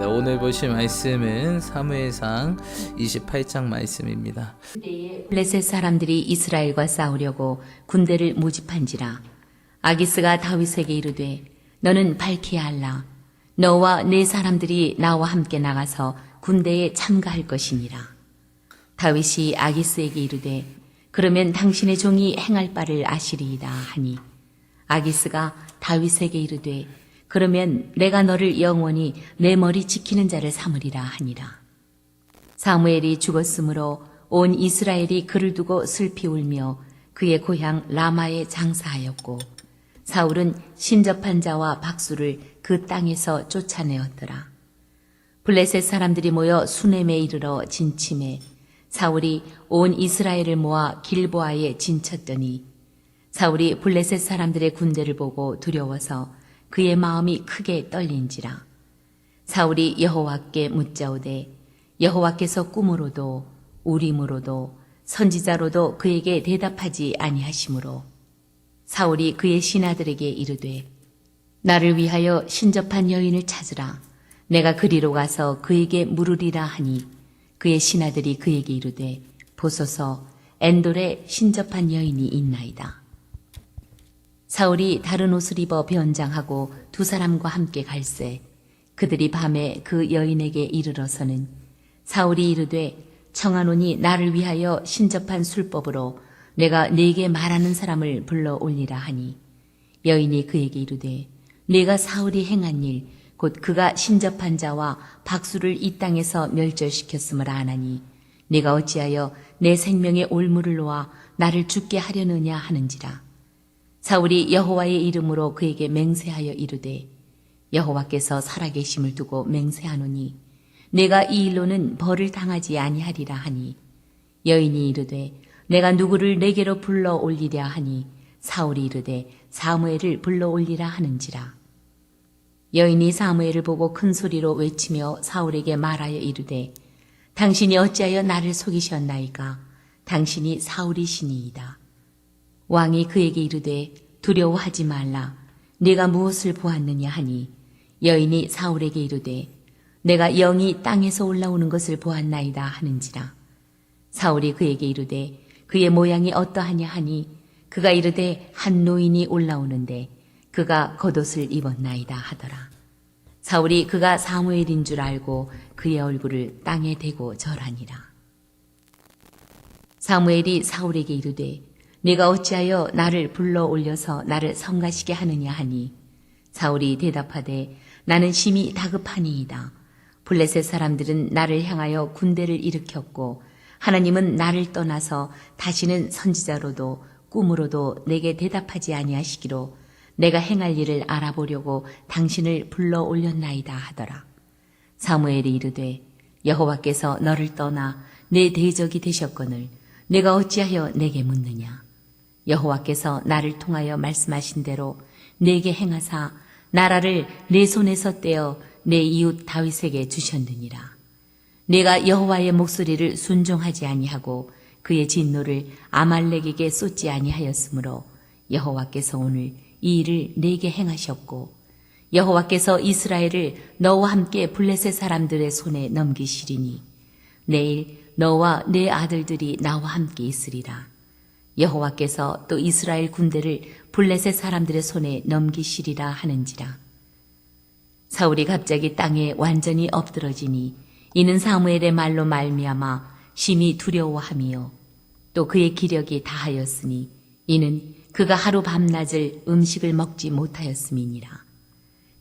오늘 보실 말씀은 사무엘상 28장 말씀입니다. 블레셋 사람들이 이스라엘과 싸우려고 군대를 모집한지라. 아기스가 다윗에게 이르되 너는 밝히 알라. 너와 네 사람들이 나와 함께 나가서 군대에 참가할 것이니라. 다윗이 아기스에게 이르되 그러면 당신의 종이 행할 바를 아시리이다 하니 아기스가 다윗에게 이르되 그러면 내가 너를 영원히 내 머리 지키는 자를 삼으리라 하니라. 사무엘이 죽었으므로 온 이스라엘이 그를 두고 슬피 울며 그의 고향 라마에 장사하였고 사울은 신접한 자와 박수를 그 땅에서 쫓아내었더라. 블레셋 사람들이 모여 수넴에 이르러 진침해 사울이 온 이스라엘을 모아 길보아에 진쳤더니 사울이 블레셋 사람들의 군대를 보고 두려워서 그의 마음이 크게 떨린지라. 사울이 여호와께 묻자오되 여호와께서 꿈으로도 우림으로도 선지자로도 그에게 대답하지 아니하시므로 사울이 그의 신하들에게 이르되 나를 위하여 신접한 여인을 찾으라. 내가 그리로 가서 그에게 물으리라 하니 그의 신하들이 그에게 이르되 보소서 엔돌에 신접한 여인이 있나이다. 사울이 다른 옷을 입어 변장하고 두 사람과 함께 갈새 그들이 밤에 그 여인에게 이르러서는 사울이 이르되 청하노니 나를 위하여 신접한 술법으로 내가 네게 말하는 사람을 불러 올리라 하니 여인이 그에게 이르되 네가 사울이 행한 일 곧 그가 신접한 자와 박수를 이 땅에서 멸절시켰음을 아나니 네가 어찌하여 내 생명의 올무를 놓아 나를 죽게 하려느냐 하는지라. 사울이 여호와의 이름으로 그에게 맹세하여 이르되 여호와께서 살아계심을 두고 맹세하노니 내가 이 일로는 벌을 당하지 아니하리라 하니 여인이 이르되 내가 누구를 내게로 불러 올리랴 하니 사울이 이르되 사무엘을 불러 올리라 하는지라. 여인이 사무엘을 보고 큰 소리로 외치며 사울에게 말하여 이르되 당신이 어찌하여 나를 속이셨나이까? 당신이 사울이시니이다. 왕이 그에게 이르되 두려워하지 말라. 네가 무엇을 보았느냐 하니 여인이 사울에게 이르되 내가 영이 땅에서 올라오는 것을 보았나이다 하는지라. 사울이 그에게 이르되 그의 모양이 어떠하냐 하니 그가 이르되 한 노인이 올라오는데 그가 겉옷을 입었나이다 하더라. 사울이 그가 사무엘인 줄 알고 그의 얼굴을 땅에 대고 절하니라. 사무엘이 사울에게 이르되 네가 어찌하여 나를 불러 올려서 나를 성가시게 하느냐 하니 사울이 대답하되 나는 심히 다급하니이다. 블레셋 사람들은 나를 향하여 군대를 일으켰고 하나님은 나를 떠나서 다시는 선지자로도 꿈으로도 내게 대답하지 아니하시기로 내가 행할 일을 알아보려고 당신을 불러 올렸나이다 하더라. 사무엘이 이르되 여호와께서 너를 떠나 내 대적이 되셨거늘 내가 어찌하여 내게 묻느냐. 여호와께서 나를 통하여 말씀하신 대로 내게 행하사 나라를 내 손에서 떼어 내 이웃 다윗에게 주셨느니라. 내가 여호와의 목소리를 순종하지 아니하고 그의 진노를 아말렉에게 쏟지 아니하였으므로 여호와께서 오늘 이 일을 내게 행하셨고 여호와께서 이스라엘을 너와 함께 블레셋 사람들의 손에 넘기시리니 내일 너와 내 아들들이 나와 함께 있으리라. 여호와께서 또 이스라엘 군대를 블레셋 사람들의 손에 넘기시리라 하는지라. 사울이 갑자기 땅에 완전히 엎드러지니 이는 사무엘의 말로 말미암아 심히 두려워함이요 또 그의 기력이 다하였으니 이는 그가 하루 밤낮을 음식을 먹지 못하였음이니라.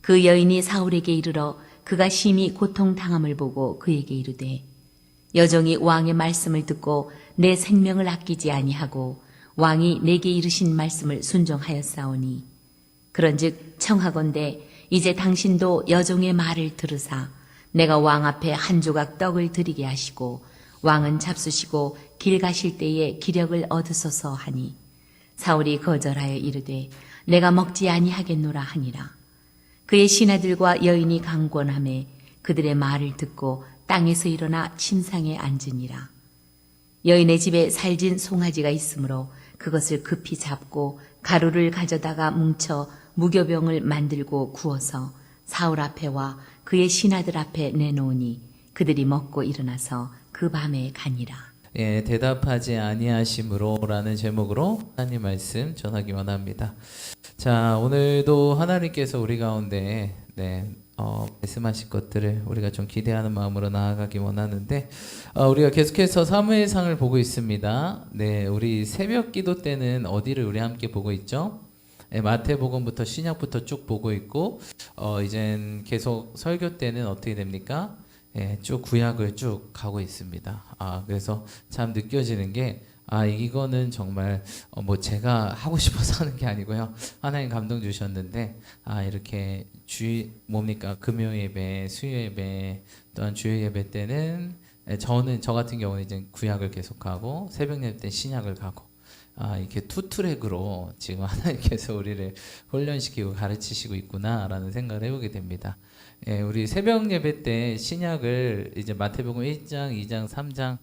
그 여인이 사울에게 이르러 그가 심히 고통당함을 보고 그에게 이르되 여종이 왕의 말씀을 듣고 내 생명을 아끼지 아니하고 왕이 내게 이르신 말씀을 순종하였사오니 그런즉 청하건대 이제 당신도 여종의 말을 들으사 내가 왕 앞에 한 조각 떡을 드리게 하시고 왕은 잡수시고 길 가실 때에 기력을 얻으소서 하니 사울이 거절하여 이르되 내가 먹지 아니하겠노라 하니라. 그의 신하들과 여인이 강권하매 그들의 말을 듣고 땅에서 일어나 침상에 앉으니라. 여인의 집에 살진 송아지가 있으므로 그것을 급히 잡고 가루를 가져다가 뭉쳐 무교병을 만들고 구워서 사울 앞에 와 그의 신하들 앞에 내놓으니 그들이 먹고 일어나서 그 밤에 가니라. 예, 대답하지 아니하심으로라는 제목으로 하나님 말씀 전하기 원합니다. 자, 오늘도 하나님께서 우리 가운데 말씀하실 것들을 우리가 좀 기대하는 마음으로 나아가기 원하는데 우리가 계속해서 사무엘상을 보고 있습니다. 네, 우리 새벽 기도 때는 어디를 우리 함께 보고 있죠? 네, 마태복음부터 신약부터 쭉 보고 있고 이젠 계속 설교 때는 어떻게 됩니까? 예, 쭉 구약을 쭉 가고 있습니다. 그래서 참 느껴지는 게 이거는 정말 뭐 제가 하고 싶어서 하는 게 아니고요. 하나님 감동 주셨는데 이렇게 금요 예배, 수요 예배, 또한 주일 예배 때는 저 같은 경우는 이제 구약을 계속하고 새벽 예배 때 신약을 가고 이렇게 투 트랙으로 지금 하나님께서 우리를 훈련시키고 가르치시고 있구나라는 생각을 해보게 됩니다. 예, 우리 새벽 예배 때 신약을 이제 마태복음 1장, 2장, 3장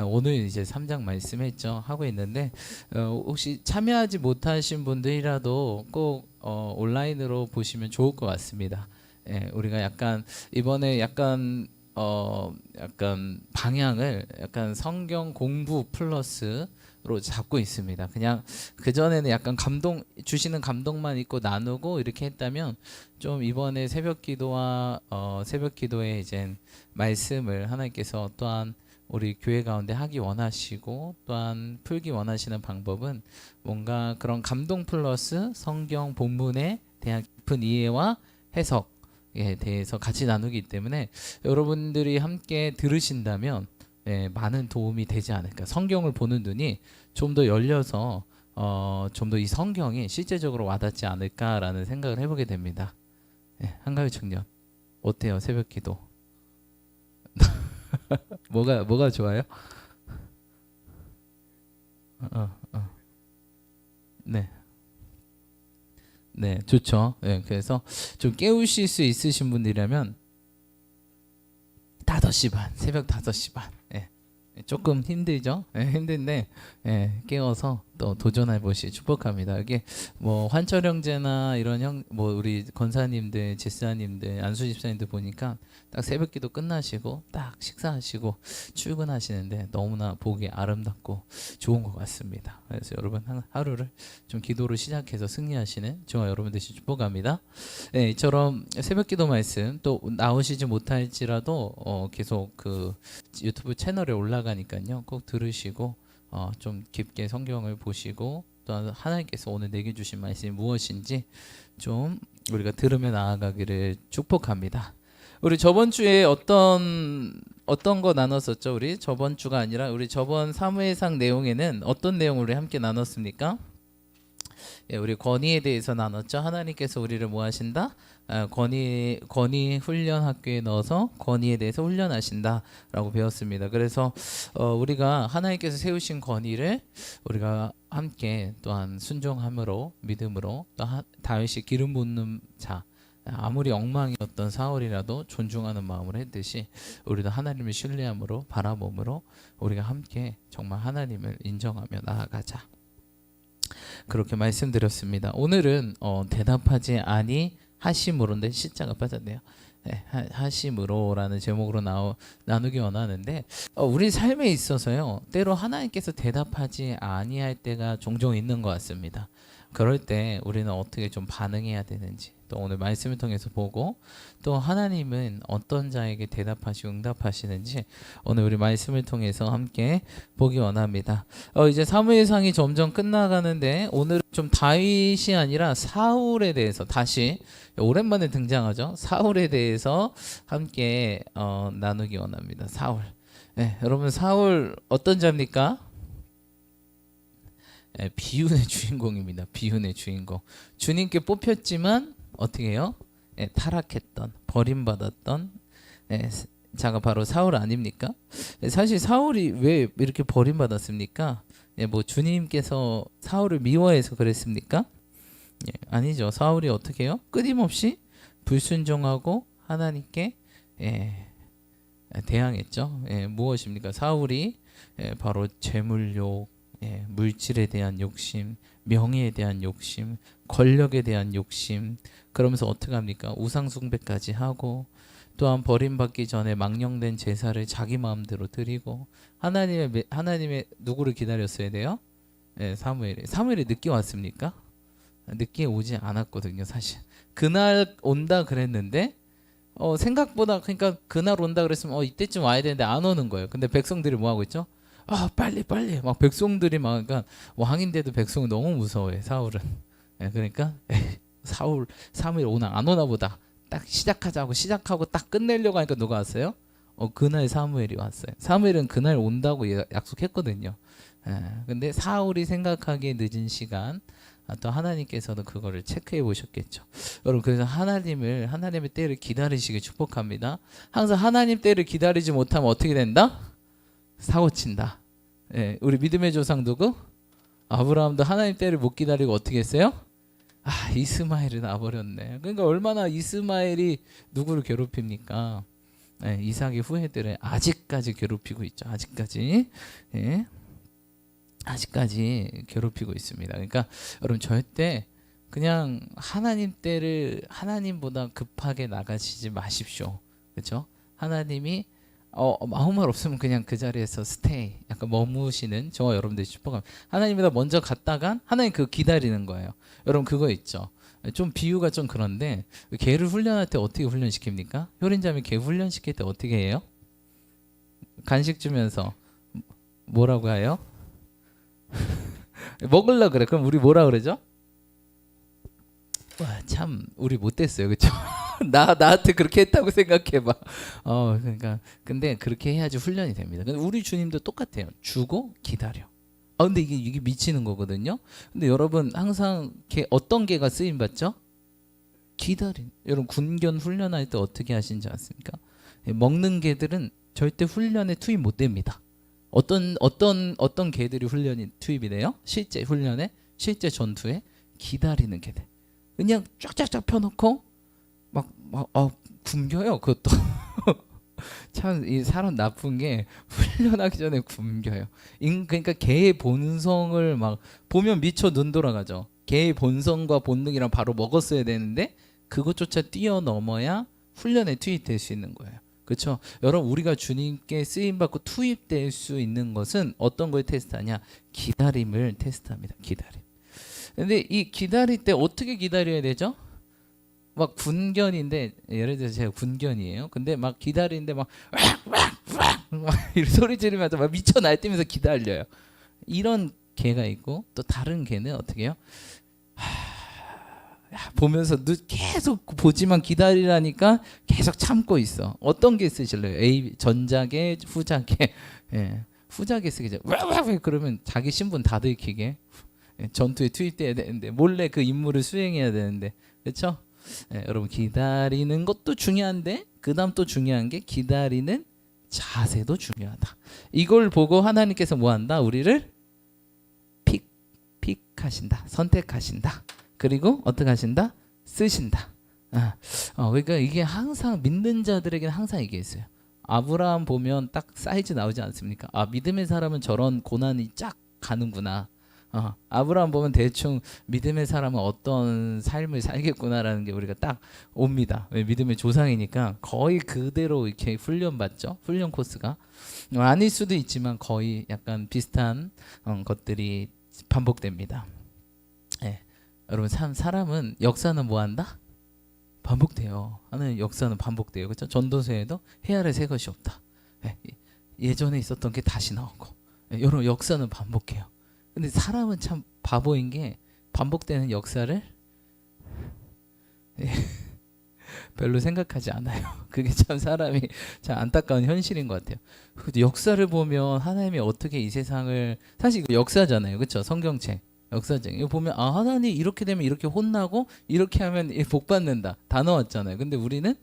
오늘 이제 3장 말씀했죠 하고 있는데 혹시 참여하지 못하신 분들이라도 꼭 온라인으로 보시면 좋을 것 같습니다. 예, 우리가 약간 이번에 약간 방향을 약간 성경 공부 플러스로 잡고 있습니다. 그냥 그전에는 약간 주시는 감동만 있고 나누고 이렇게 했다면 좀 이번에 새벽 기도에 이제 말씀을 하나님께서 또한 우리 교회 가운데 하기 원하시고 또한 풀기 원하시는 방법은 뭔가 그런 감동 플러스 성경 본문에 대한 깊은 이해와 해석에 대해서 같이 나누기 때문에 여러분들이 함께 들으신다면 많은 도움이 되지 않을까. 성경을 보는 눈이 좀 더 열려서 좀 더 이 성경이 실제적으로 와닿지 않을까라는 생각을 해보게 됩니다. 한가위 청년 어때요? 새벽 기도 뭐가 좋아요? 네, 좋죠. 그래서 좀 깨우실 수 있으신 분들이라면 5시 반, 새벽 5시 반. 조금 힘들죠? 힘든데 깨워서 또 도전해 보시 축복합니다. 이게 뭐 환철 형제나 이런 우리 권사님들, 집사님들, 안수 집사님들 보니까 딱 새벽기도 끝나시고 딱 식사하시고 출근하시는데 너무나 보기 아름답고 좋은 것 같습니다. 그래서 여러분 하루를 좀 기도로 시작해서 승리하시는 저와 여러분 되시 축복합니다. 이처럼 새벽기도 말씀 또 나오시지 못할지라도 계속 그 유튜브 채널에 올라가니까요. 꼭 들으시고 좀 깊게 성경을 보시고 또 하나님께서 오늘 내게 주신 말씀이 무엇인지 좀 우리가 들으며 나아가기를 축복합니다. 우리 저번 주에 어떤 거 나눴었죠? 우리 저번 주가 아니라 우리 저번 사무엘상 내용에는 어떤 내용을 우리 함께 나눴습니까? 우리 권위에 대해서 나눴죠. 하나님께서 우리를 뭐 하신다? 권위 훈련 학교에 넣어서 권위에 대해서 훈련하신다라고 배웠습니다. 그래서 우리가 하나님께서 세우신 권위를 우리가 함께 또한 순종함으로 믿음으로 또 다윗이 기름 붓는 자 아무리 엉망이었던 사울이라도 존중하는 마음으로 했듯이 우리도 하나님을 신뢰함으로 바라봄으로 우리가 함께 정말 하나님을 인정하며 나아가자. 그렇게 말씀드렸습니다. 오늘은 대답하지 아니하심으로인데 시자가 빠졌네요. 하심으로라는 제목으로 나누기 원하는데 우리 삶에 있어서요 때로 하나님께서 대답하지 아니할 때가 종종 있는 것 같습니다. 그럴 때 우리는 어떻게 좀 반응해야 되는지 또 오늘 말씀을 통해서 보고 또 하나님은 어떤 자에게 대답하시고 응답하시는지 오늘 우리 말씀을 통해서 함께 보기 원합니다. 이제 사무엘상이 점점 끝나가는데 오늘은 좀 다윗이 아니라 사울에 대해서 다시 오랜만에 등장하죠. 사울에 대해서 함께 나누기 원합니다. 사울. 여러분 사울 어떤 자입니까? 비운의 주인공입니다. 비운의 주인공. 주님께 뽑혔지만 어떻게 해요? 타락했던, 버림받았던 자가 바로 사울 아닙니까? 사실 사울이 왜 이렇게 버림받았습니까? 뭐 주님께서 사울을 미워해서 그랬습니까? 아니죠. 사울이 어떻게 해요? 끊임없이 불순종하고 하나님께 대항했죠. 무엇입니까? 사울이 바로 재물욕, 물질에 대한 욕심, 명예에 대한 욕심, 권력에 대한 욕심, 그러면서 어떻게 합니까? 우상 숭배까지 하고 또한 버림받기 전에 망령된 제사를 자기 마음대로 드리고 하나님의 누구를 기다렸어야 돼요? 네, 사무엘이 늦게 왔습니까? 늦게 오지 않았거든요, 사실. 그날 온다 그랬는데 생각보다 그러니까 그날 온다 그랬으면 이때쯤 와야 되는데 안 오는 거예요. 근데 백성들이 뭐 하고 있죠? 빨리 막 백성들이 막 그러니까 왕인데도 백성은 너무 무서워해 사울은. 그러니까 사무엘 오나 안 오나 보다. 딱 시작하고 딱 끝내려고 하니까 누가 왔어요? 그날 사무엘이 왔어요. 사무엘은 그날 온다고 약속했거든요. 근데 사울이 생각하기에 늦은 시간, 또 하나님께서는 그거를 체크해 보셨겠죠. 여러분, 그래서 하나님의 때를 기다리시길 축복합니다. 항상 하나님 때를 기다리지 못하면 어떻게 된다? 사고 친다. 우리 믿음의 조상 누구? 아브라함도 하나님 때를 못 기다리고 어떻게 했어요? 이스마엘을 낳아버렸네. 그러니까 얼마나 이스마엘이 누구를 괴롭힙니까? 이삭의 후예들을 아직까지 괴롭히고 있죠. 아직까지 괴롭히고 있습니다. 그러니까 여러분, 절대 그냥 하나님 때를 하나님보다 급하게 나가시지 마십시오. 그렇죠? 하나님이 아무 말 없으면 그냥 그 자리에서 스테이, 약간 머무시는 저와 여러분들이 축복합니다. 하나님보다 먼저 갔다간 하나님 그거 기다리는 거예요. 여러분, 그거 있죠. 좀 비유가 좀 그런데 개를 훈련할 때 어떻게 훈련시킵니까? 효린자매 개 훈련시킬 때 어떻게 해요? 간식 주면서 뭐라고 해요? 먹으려 그래. 그럼 우리 뭐라 그러죠? 참 우리 못됐어요, 그렇죠? 나한테 그렇게 했다고 생각해봐. 그러니까 근데 그렇게 해야지 훈련이 됩니다. 근데 우리 주님도 똑같아요. 주고 기다려. 근데 이게 미치는 거거든요. 근데 여러분, 항상 어떤 개가 쓰임 받죠? 기다린. 여러분, 군견 훈련할 때 어떻게 하시는지 아십니까? 먹는 개들은 절대 훈련에 투입 못 됩니다. 어떤 개들이 훈련이 투입이 돼요? 실제 훈련에, 실제 전투에 기다리는 개들. 그냥 쫙쫙쫙 펴놓고 막 굶겨요. 그것도 참 이 사람 나쁜 게 훈련하기 전에 굶겨요. 그러니까 개의 본성을 막 보면 미쳐 눈 돌아가죠. 개의 본성과 본능이랑 바로 먹었어야 되는데 그것조차 뛰어넘어야 훈련에 투입될 수 있는 거예요. 그렇죠? 여러분, 우리가 주님께 쓰임받고 투입될 수 있는 것은 어떤 걸 테스트하냐? 기다림을 테스트합니다. 기다림. 근데 이 기다릴 때 어떻게 기다려야 되죠? 막 군견인데, 예를 들어서 제가 군견이에요. 근데 막 기다리는데 막 이렇게 소리 지르면서 막 미쳐 날뛰면서 기다려요. 이런 개가 있고, 또 다른 개는 어떻게 해요? 보면서 계속 보지만 기다리라니까 계속 참고 있어. 어떤 개 쓰실래요? A 전자개, 후자개. 후자개 쓰기죠. 왜 그러면 자기 신분 다 들키게 전투에 투입돼야 되는데, 몰래 그 임무를 수행해야 되는데, 그렇죠? 여러분, 기다리는 것도 중요한데 그 다음 또 중요한 게 기다리는 자세도 중요하다. 이걸 보고 하나님께서 뭐한다? 우리를 픽하신다. 선택하신다. 그리고 어떻게 하신다? 쓰신다. 그러니까 이게 항상 믿는 자들에게는 항상 이게 있어요. 아브라함 보면 딱 사이즈 나오지 않습니까? 믿음의 사람은 저런 고난이 쫙 가는구나. 아브라함 보면 대충 믿음의 사람은 어떤 삶을 살겠구나라는 게 우리가 딱 옵니다. 왜? 믿음의 조상이니까 거의 그대로 이렇게 훈련받죠. 훈련 코스가 아닐 수도 있지만 거의 약간 비슷한 것들이 반복됩니다. 여러분, 사람은 역사는 뭐한다? 반복돼요. 하나님 역사는 반복돼요. 그렇죠? 전도서에도 헤아릴 새 것이 없다. 예전에 있었던 게 다시 나오고. 여러분, 역사는 반복해요. 근데 사람은 참 바보인 게 반복되는 역사를 별로 생각하지 않아요. 그게 참 사람이 참 안타까운 현실인 것 같아요. 역사를 보면 하나님이 어떻게 이 세상을, 사실 이거 역사잖아요. 그렇죠? 성경책. 역사적. 이거 보면 하나님 이렇게 되면 이렇게 혼나고 이렇게 하면 복 받는다. 다 나왔잖아요. 근데 우리는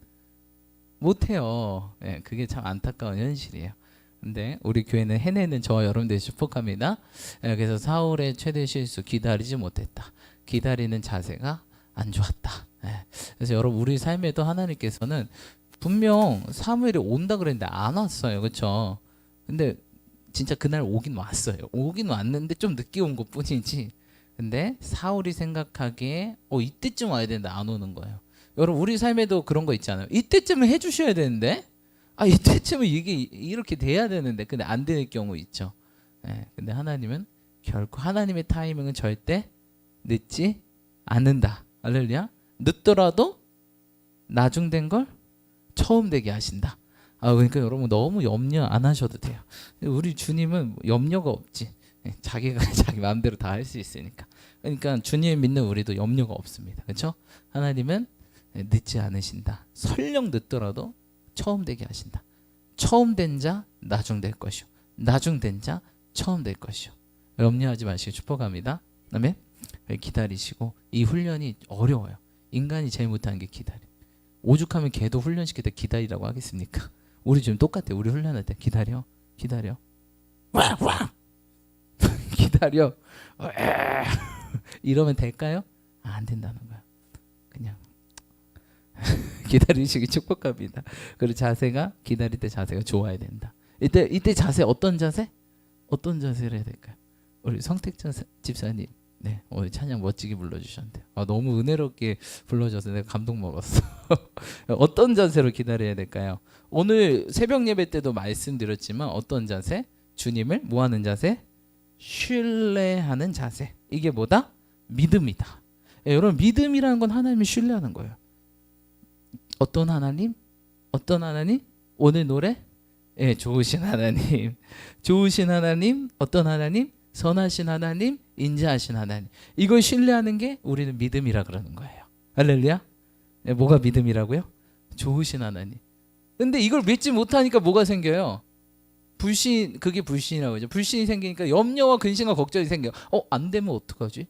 못해요. 그게 참 안타까운 현실이에요. 근데 우리 교회는 해내는 저와 여러분들이 축복합니다. 그래서 사울의 최대 실수, 기다리지 못했다. 기다리는 자세가 안 좋았다. 그래서 여러분, 우리 삶에도 하나님께서는 분명 사무엘이 온다 그랬는데 안 왔어요. 그렇죠? 근데 진짜 그날 오긴 왔어요. 오긴 왔는데 좀 늦게 온 것뿐이지. 근데 사울이 생각하기에 이때쯤 와야 되는데 안 오는 거예요. 여러분 우리 삶에도 그런 거 있잖아요. 이때쯤은 해주셔야 되는데, 이때쯤은 이게 이렇게 돼야 되는데, 근데 안 되는 경우 있죠. 근데 하나님은 결코 하나님의 타이밍은 절대 늦지 않는다. 할렐루야. 늦더라도 나중된 걸 처음 되게 하신다. 그러니까 여러분 너무 염려 안 하셔도 돼요. 우리 주님은 염려가 없지. 자기가 자기 마음대로 다 할 수 있으니까. 그러니까 주님 믿는 우리도 염려가 없습니다. 그렇죠? 하나님은 늦지 않으신다. 설령 늦더라도 처음 되게 하신다. 처음 된 자 나중 될 것이요. 나중 된 자 처음 될 것이요. 염려하지 마시고 축복합니다. 그다음에 기다리시고, 이 훈련이 어려워요. 인간이 제일 못하는 게 기다림. 오죽하면 개도 훈련시킬 때 기다리라고 하겠습니까? 우리 지금 똑같아. 우리 훈련할 때 기다려. 기다려. 이러면 될까요? 안 된다는 거야. 그냥 기다리시기 축복합니다. 그리고 자세가, 기다릴 때 자세가 좋아야 된다. 이때 자세 어떤 자세? 어떤 자세를 해야 될까요? 우리 성택전 집사님, 오늘 찬양 멋지게 불러주셨는데, 너무 은혜롭게 불러줘서 내가 감동 먹었어. 어떤 자세로 기다려야 될까요? 오늘 새벽 예배 때도 말씀드렸지만 어떤 자세? 주님을 뭐하는 자세? 신뢰하는 자세. 이게 뭐다? 믿음이다. 여러분, 믿음이라는 건 하나님을 신뢰하는 거예요. 어떤 하나님? 어떤 하나님? 오늘 노래? 좋으신 하나님. 좋으신 하나님. 어떤 하나님? 선하신 하나님, 인자하신 하나님. 이걸 신뢰하는 게 우리는 믿음이라 그러는 거예요. 할렐루야. 뭐가 믿음이라고요? 좋으신 하나님. 근데 이걸 믿지 못하니까 뭐가 생겨요? 불신. 그게 불신이라고 하죠. 불신이 생기니까 염려와 근심과 걱정이 생겨요. 안 되면 어떡하지?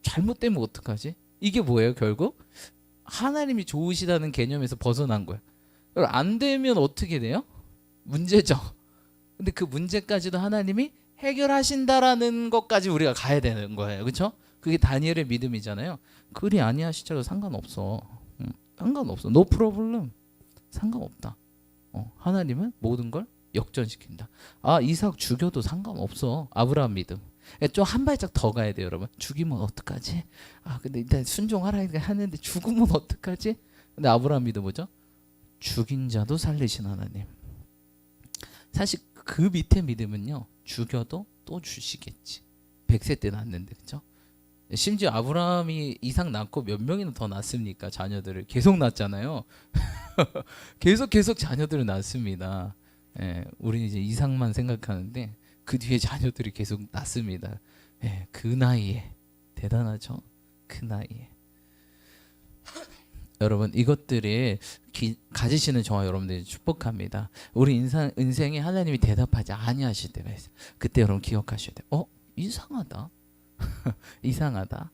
잘못되면 어떡하지? 이게 뭐예요? 결국 하나님이 좋으시다는 개념에서 벗어난 거예요. 안 되면 어떻게 돼요? 문제죠. 근데 그 문제까지도 하나님이 해결하신다라는 것까지 우리가 가야 되는 거예요. 그렇죠? 그게 다니엘의 믿음이잖아요. 그리 아니하시더라도 상관없어. 상관없어. No problem. 상관없다. 하나님은 모든 걸 역전시킨다. 이삭 죽여도 상관없어. 아브라함 믿음. 좀 한 발짝 더 가야 돼요, 여러분. 죽이면 어떡하지? 근데 일단 순종하라 하는데 죽으면 어떡하지? 근데 아브라함 믿음 뭐죠? 죽인 자도 살리신 하나님. 사실 그 밑에 믿음은요, 죽여도 또 주시겠지. 100세 때 낳았는데, 그렇죠? 심지어 아브라함이 이삭 낳고 몇 명이나 더 낳습니까? 자녀들을 계속 낳잖아요. 계속 자녀들을 낳습니다. 우리는 이제 이삭만 생각하는데 그 뒤에 자녀들이 계속 낳습니다. 그 나이에 대단하죠. 그 나이에. 여러분, 이것들이 가지시는 저와 여러분들이 축복합니다. 우리 인생에 하나님이 대답하지 아니하실 때가 있어요. 그때 여러분 기억하셔야 돼요. 이상하다. 이상하다.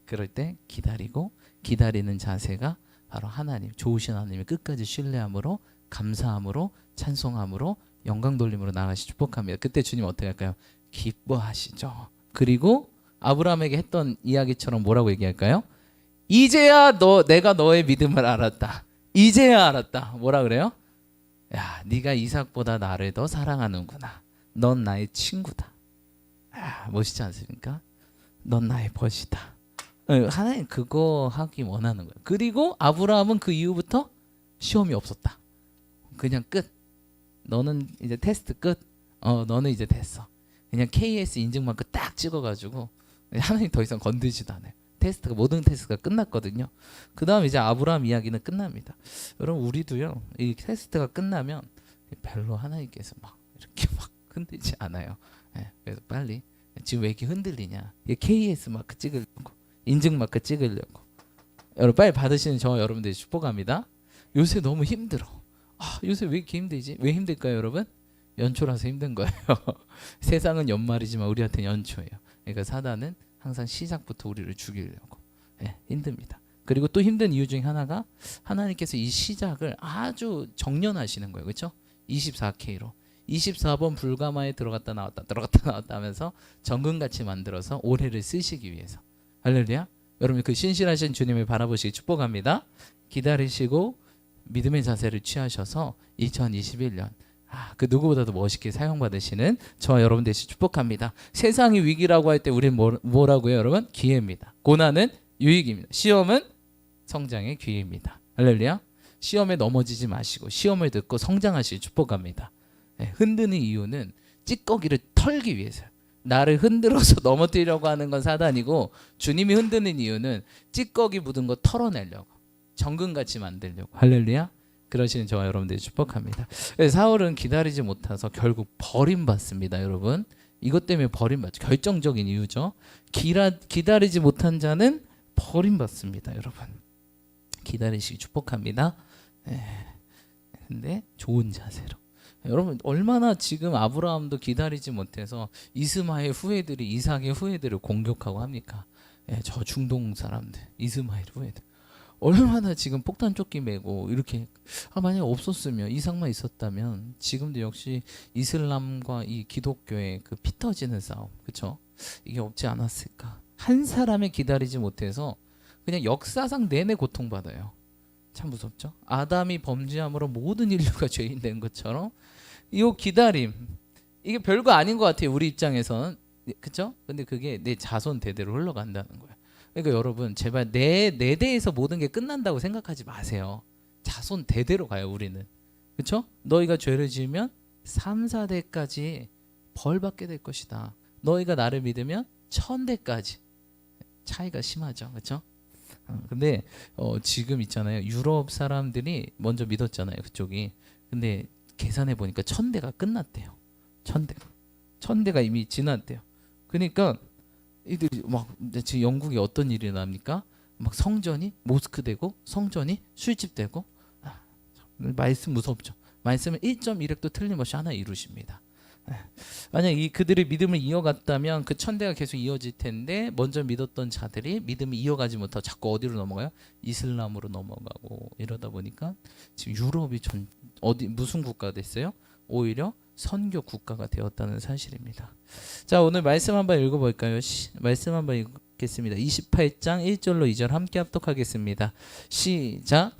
그럴 때 기다리고, 기다리는 자세가 바로 하나님, 좋으신 하나님을 끝까지 신뢰함으로, 감사함으로, 찬송함으로, 영광 돌림으로 나아가시 축복합니다. 그때 주님 어떻게 할까요? 기뻐하시죠. 그리고 아브라함에게 했던 이야기처럼 뭐라고 얘기할까요? 이제야 내가 너의 믿음을 알았다. 이제야 알았다. 뭐라 그래요? 야, 네가 이삭보다 나를 더 사랑하는구나. 넌 나의 친구다. 멋있지 않습니까? 넌 나의 벗이다. 하나님 그거 하기 원하는 거예요. 그리고 아브라함은 그 이후부터 시험이 없었다. 그냥 끝. 너는 이제 테스트 끝. 너는 이제 됐어. 그냥 KS 인증만큼 딱 찍어가지고 하나님 더 이상 건드지도 않아요. 모든 테스트가 끝났거든요. 그 다음 이제 아브라함 이야기는 끝납니다. 여러분, 우리도요, 이 테스트가 끝나면 별로 하나님께서 이렇게 흔들지 않아요. 그래서 빨리, 지금 왜 이렇게 흔들리냐? KS 마크 찍으려고, 인증 마크 찍으려고. 여러분, 빨리 받으시는 저와 여러분들이 축복합니다. 요새 너무 힘들어. 요새 왜 이렇게 힘들지? 왜 힘들까요, 여러분? 연초라서 힘든 거예요. 세상은 연말이지만 우리한테는 연초예요. 그러니까 사단은 항상 시작부터 우리를 죽이려고 힘듭니다. 그리고 또 힘든 이유 중에 하나가 하나님께서 이 시작을 아주 정련하시는 거예요. 그렇죠? 24K로 24번 불가마에 들어갔다 나왔다 하면서 정금같이 만들어서 올해를 쓰시기 위해서. 할렐루야. 여러분, 그 신실하신 주님을 바라보시기 축복합니다. 기다리시고 믿음의 자세를 취하셔서 2021년 그 누구보다도 멋있게 사용받으시는 저와 여러분 되시 축복합니다. 세상이 위기라고 할 때 우리는 뭐라고요, 여러분? 기회입니다. 고난은 유익입니다. 시험은 성장의 기회입니다. 할렐루야. 시험에 넘어지지 마시고 시험을 듣고 성장하시길 축복합니다. 흔드는 이유는 찌꺼기를 털기 위해서요. 나를 흔들어서 넘어뜨리려고 하는 건 사단이고, 주님이 흔드는 이유는 찌꺼기 묻은 거 털어내려고, 정금같이 만들려고. 할렐루야. 그러시는 저와 여러분들이 축복합니다. 사울은 기다리지 못해서 결국 버림받습니다. 여러분, 이것 때문에 버림받죠. 결정적인 이유죠. 기다리지 못한 자는 버림받습니다. 여러분, 기다리시기 축복합니다. 근데 좋은 자세로. 여러분, 얼마나 지금 아브라함도 기다리지 못해서 이스마엘 후예들이 이삭의 후예들을 공격하고 합니까? 저 중동 사람들, 이스마엘 후예들 얼마나 지금 폭탄 조끼 메고 이렇게, 만약에 없었으면, 이삭만 있었다면 지금도 역시 이슬람과 이 기독교의 그 피 터지는 싸움, 그렇죠? 이게 없지 않았을까? 한 사람을 기다리지 못해서 그냥 역사상 내내 고통받아요. 참 무섭죠? 아담이 범죄함으로 모든 인류가 죄인 된 것처럼 이 기다림, 이게 별거 아닌 것 같아요, 우리 입장에서는. 그렇죠? 근데 그게 내 자손 대대로 흘러간다는 거예요. 그러니까 여러분, 제발 내 대에서 모든 게 끝난다고 생각하지 마세요. 자손 대대로 가요, 우리는. 그렇죠? 너희가 죄를 지으면 3, 4대까지 벌 받게 될 것이다. 너희가 나를 믿으면 1000대까지. 차이가 심하죠. 그렇죠? 근데 지금 있잖아요, 유럽 사람들이 먼저 믿었잖아요, 그쪽이. 근데 계산해 보니까 1000대가 끝났대요. 1000대가 이미 지났대요. 그러니까 이들이 막, 지금 영국에 어떤 일이 납니까? 막 성전이 모스크 되고 성전이 술집 되고. 말씀 무섭죠. 말씀은 1.1획도 틀림없이 하나 이루십니다. 만약 그들의 믿음을 이어갔다면 그 1000대가 계속 이어질 텐데, 먼저 믿었던 자들이 믿음을 이어가지 못하고 자꾸 어디로 넘어가요? 이슬람으로 넘어가고. 이러다 보니까 지금 유럽이 무슨 국가가 됐어요? 오히려 선교 국가가 되었다는 사실입니다. 자, 오늘 말씀 한번 읽어볼까요? 말씀 한번 읽겠습니다. 28장 1절로 2절 함께 합독하겠습니다. 시작.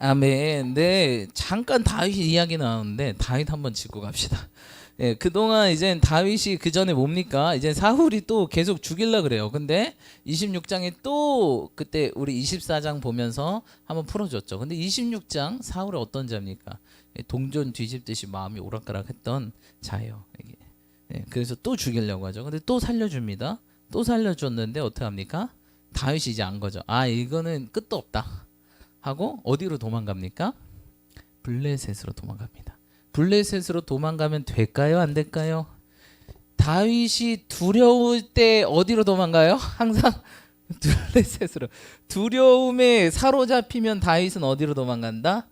아멘. 네, 잠깐 다윗 이야기 나오는데 다윗 한번 짚고 갑시다. 그동안 이제 다윗이 그 전에 뭡니까? 이제 사울이 또 계속 죽이려 그래요. 근데 26장에 또 그때 우리 24장 보면서 한번 풀어줬죠. 근데 26장 사울이 어떤 자입니까? 동전 뒤집듯이 마음이 오락가락했던 자예요. 그래서 또 죽이려고 하죠. 근데 또 살려줍니다. 또 살려줬는데 어떻게 합니까? 다윗이 이제 안 거죠. 이거는 끝도 없다 하고 어디로 도망갑니까? 블레셋으로 도망갑니다. 블레셋으로 도망가면 될까요? 안 될까요? 다윗이 두려울 때 어디로 도망가요? 항상 블레셋으로. 두려움에 사로잡히면 다윗은 어디로 도망간다?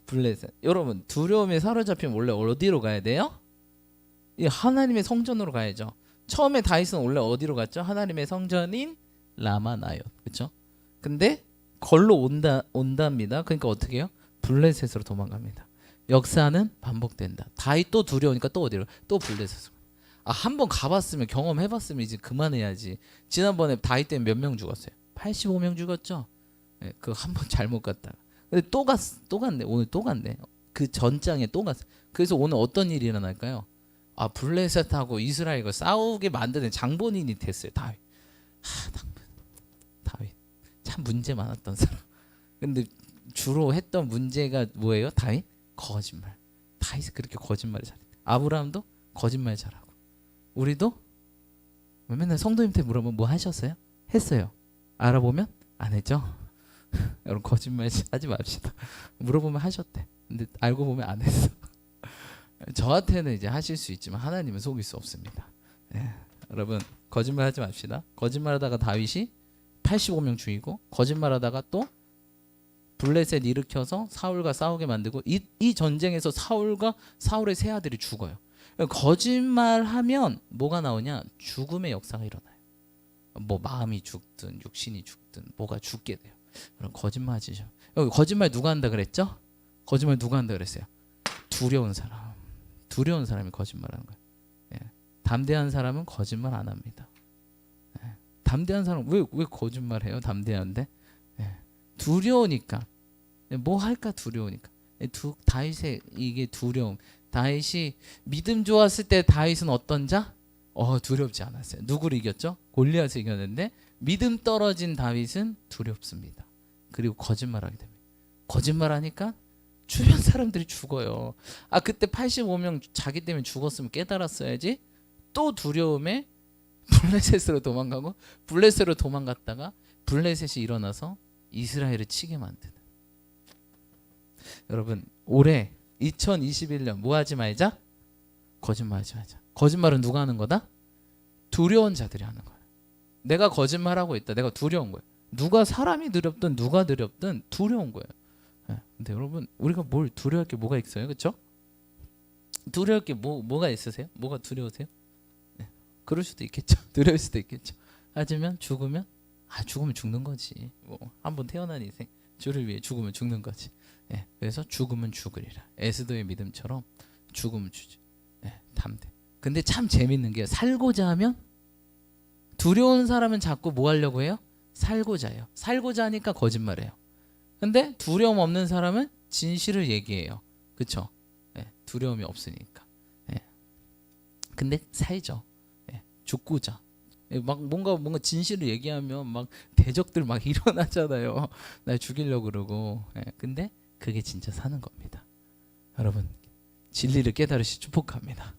블레셋. 여러분, 두려움에 사로잡히면 원래 어디로 가야 돼요? 하나님의 성전으로 가야죠. 처음에 다윗은 원래 어디로 갔죠? 하나님의 성전인 라마나요. 그렇죠? 근데 걸로 온답니다. 그러니까 어떻게 해요? 블레셋으로 도망갑니다. 역사는 반복된다. 다윗 또 두려우니까 또 어디로? 또 블레셋으로. 한번 가봤으면, 경험해봤으면 이제 그만해야지. 지난번에 다윗 때문에 몇 명 죽었어요? 85명 죽었죠. 그거 한 번 잘못 갔다가. 근데 또 갔네. 오늘 또 갔네. 그 전장에 또 갔어요. 그래서 오늘 어떤 일이 일어날까요? 블레셋하고 이스라엘과 싸우게 만드는 장본인이 됐어요, 다윗. 다윗 참 문제 많았던 사람. 근데 주로 했던 문제가 뭐예요? 다윗? 거짓말. 다윗이 그렇게 거짓말을 잘해. 아브라함도 거짓말 잘하고. 우리도 맨날 성도님한테 물어보면 뭐 하셨어요? 했어요. 알아보면 안 했죠. 여러분, 거짓말 하지 맙시다. 물어보면 하셨대. 근데 알고 보면 안 했어. 저한테는 이제 하실 수 있지만 하나님은 속일 수 없습니다. 여러분, 거짓말 하지 맙시다. 거짓말하다가 다윗이 85명 죽이고, 거짓말하다가 또 블레셋 일으켜서 사울과 싸우게 만들고, 이 전쟁에서 사울의 세 아들이 죽어요. 거짓말하면 뭐가 나오냐? 죽음의 역사가 일어나요. 뭐 마음이 죽든 육신이 죽든 뭐가 죽게 돼요. 그럼 거짓말하시죠. 여기 거짓말 누가 한다 그랬죠? 거짓말 누가 한다 그랬어요? 두려운 사람. 두려운 사람이 거짓말하는 거예요. 예. 담대한 사람은 거짓말 안 합니다. 예. 담대한 사람 왜 거짓말해요? 담대한데 두려우니까. 뭐 할까 두려우니까. 다윗의 이게 두려움. 다윗이 믿음 좋았을 때 다윗은 어떤 자? 두렵지 않았어요. 누구를 이겼죠? 골리앗을 이겼는데 믿음 떨어진 다윗은 두렵습니다. 그리고 거짓말하게 됩니다. 거짓말하니까 주변 사람들이 죽어요. 그때 85명 자기 때문에 죽었으면 깨달았어야지. 또 두려움에 블레셋으로 도망가고 블레셋으로 도망갔다가 블레셋이 일어나서 이스라엘을 치게 만드는. 여러분 올해 2021년 뭐 하지 말자? 거짓말하지 말자. 거짓말은 누가 하는 거다? 두려운 자들이 하는 거야. 내가 거짓말하고 있다. 내가 두려운 거야. 누가 사람이 두렵든 누가 두렵든 두려운 거예요. 근데 여러분 우리가 뭘 두려워할 게 뭐가 있어요? 그렇죠? 두려울 게 뭐가 있으세요? 뭐가 두려우세요? 그럴 수도 있겠죠. 두려울 수도 있겠죠. 하지만 죽으면 죽는 거지. 한번 태어난 인생 주를 위해 죽으면 죽는 거지. 그래서 죽으면 죽으리라. 에스더의 믿음처럼 죽으면 주지. 담대. 근데 참 재밌는 게 살고자 하면 두려운 사람은 자꾸 뭐 하려고 해요? 살고자 해요. 살고자 하니까 거짓말해요. 근데 두려움 없는 사람은 진실을 얘기해요. 그렇죠? 두려움이 없으니까. 근데 살죠. 죽고자. 막 뭔가 진실을 얘기하면 막 대적들 막 일어나잖아요. 날 죽이려고 그러고. 근데 그게 진짜 사는 겁니다. 여러분 진리를 깨달으시 축복합니다.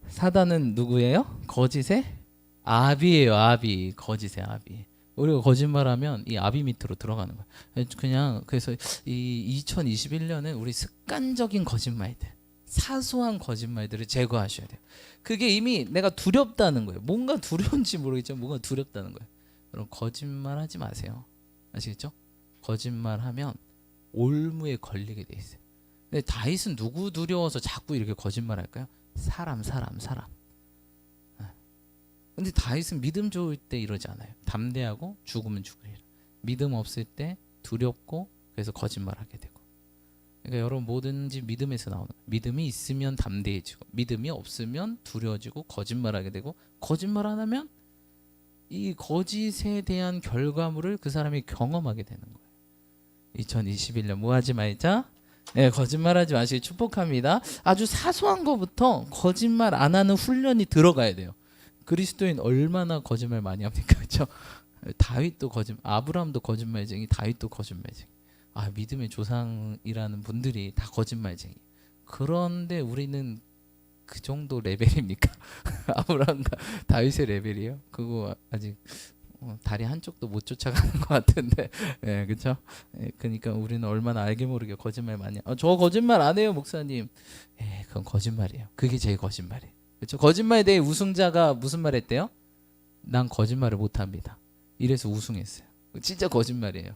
사단은 누구예요? 거짓의 아비예요. 아비. 거짓의 아비. 우리가 거짓말하면 이 아비 밑으로 들어가는 거예요. 그냥 그래서 이 2021년은 우리 습관적인 거짓말들, 사소한 거짓말들을 제거하셔야 돼요. 그게 이미 내가 두렵다는 거예요. 뭔가 두려운지 모르겠지만 뭔가 두렵다는 거예요. 여러분 거짓말하지 마세요. 아시겠죠? 거짓말하면 올무에 걸리게 돼 있어요. 근데 다윗은 누구 두려워서 자꾸 이렇게 거짓말할까요? 사람. 근데 다윗은 믿음 좋을 때 이러지 않아요. 담대하고 죽으면 죽으리라. 믿음 없을 때 두렵고 그래서 거짓말하게 되고. 그러니까 여러분 뭐든지 믿음에서 나오는 거예요. 믿음이 있으면 담대해지고 믿음이 없으면 두려워지고 거짓말하게 되고 거짓말 안 하면 이 거짓에 대한 결과물을 그 사람이 경험하게 되는 거예요. 2021년 뭐 하지 말자? 거짓말하지 마시길 축복합니다. 아주 사소한 것부터 거짓말 안 하는 훈련이 들어가야 돼요. 그리스도인 얼마나 거짓말 많이 합니까? 그렇죠? 다윗도 아브라함도 거짓말쟁이, 다윗도 거짓말쟁이. 믿음의 조상이라는 분들이 다 거짓말쟁이. 그런데 우리는 그 정도 레벨입니까? 아브라함과 다윗의 레벨이에요? 그거 아직 다리 한쪽도 못 쫓아가는 것 같은데, 그렇죠? 그러니까 우리는 얼마나 알게 모르게 거짓말 많이. 저 거짓말 안 해요, 목사님. 그건 거짓말이에요. 그게 제일 거짓말이에요. 그렇죠? 거짓말에 대해 우승자가 무슨 말 했대요? 난 거짓말을 못합니다. 이래서 우승했어요. 진짜 거짓말이에요.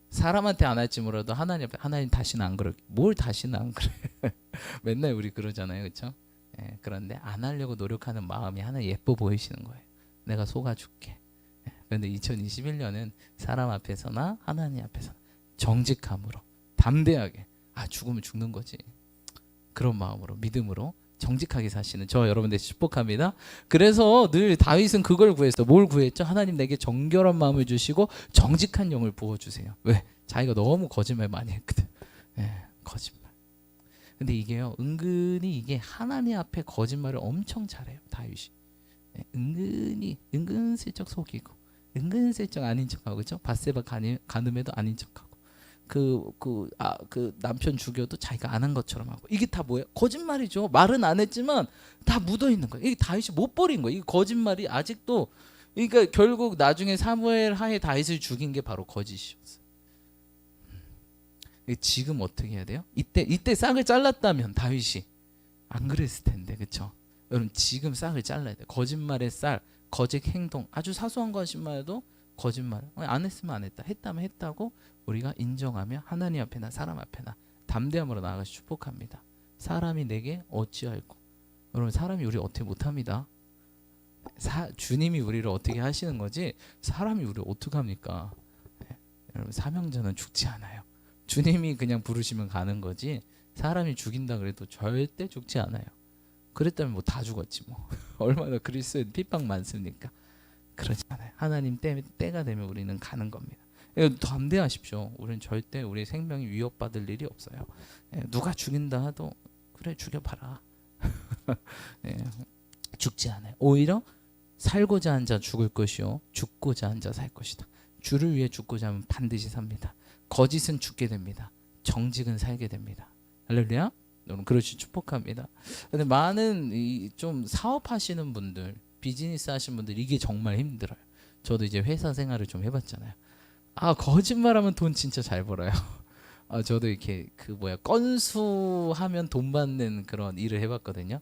사람한테 안 할지 몰라도 하나님 앞에 하나님 다시는 안 그럴게. 뭘 다시는 안 그래? 맨날 우리 그러잖아요, 그렇죠? 그런데 안 하려고 노력하는 마음이 하나 예뻐 보이시는 거예요. 내가 속아줄게. 그런데 2021년은 사람 앞에서나 하나님 앞에서나 정직함으로 담대하게 죽으면 죽는 거지. 그런 마음으로 믿음으로 정직하게 사시는 저 여러분들 축복합니다. 그래서 늘 다윗은 그걸 구했어. 뭘 구했죠? 하나님 내게 정결한 마음을 주시고 정직한 영을 부어주세요. 왜? 자기가 너무 거짓말 많이 했거든. 거짓말. 근데 이게요, 은근히 이게 하나님 앞에 거짓말을 엄청 잘해요, 다윗이. 은근슬쩍 속이고, 은근슬쩍 아닌 척하고, 그렇죠? 밧세바 간음에도 아닌 척하고. 그 남편 죽여도 자기가 안 한 것처럼 하고. 이게 다 뭐예요? 거짓말이죠. 말은 안 했지만 다 묻어 있는 거예요. 이게 다윗이 못 버린 거예요. 이 거짓말이 아직도. 그러니까 결국 나중에 사무엘 하에 다윗을 죽인 게 바로 거짓이었어요. 지금 어떻게 해야 돼요? 이때 싹을 잘랐다면 다윗이 안 그랬을 텐데, 그렇죠? 여러분 지금 싹을 잘라야 돼요. 거짓말의 쌀, 거짓 행동, 아주 사소한 거짓말도 거짓말. 안 했으면 안 했다, 했다면 했다고 우리가 인정하며 하나님 앞에나 사람 앞에나 담대함으로 나아가시 축복합니다. 사람이 내게 어찌할꼬. 여러분 사람이 우리 어떻게 못합니다. 주님이 우리를 어떻게 하시는 거지 사람이 우리를 어떻게 합니까? 여러분 사명자는 죽지 않아요. 주님이 그냥 부르시면 가는 거지 사람이 죽인다 그래도 절대 죽지 않아요. 그랬다면 뭐 다 죽었지 뭐. 얼마나 그리스도에 핍박 많습니까? 그러지 않아요. 하나님 때가 되면 우리는 가는 겁니다. 담대하십시오. 우리는 절대 우리 생명이 위협받을 일이 없어요. 누가 죽인다 하도 그래 죽여봐라. 죽지 않아요. 오히려 살고자 한 자 죽을 것이요 죽고자 한 자 살 것이다. 주를 위해 죽고자 하면 반드시 삽니다. 거짓은 죽게 됩니다. 정직은 살게 됩니다. 할렐루야. 여러분 그렇지 축복합니다. 근데 많은 좀 사업하시는 분들, 비즈니스 하시는 분들 이게 정말 힘들어요. 저도 이제 회사 생활을 좀 해봤잖아요. 거짓말하면 돈 진짜 잘 벌어요. 저도 이렇게 건수하면 돈 받는 그런 일을 해봤거든요.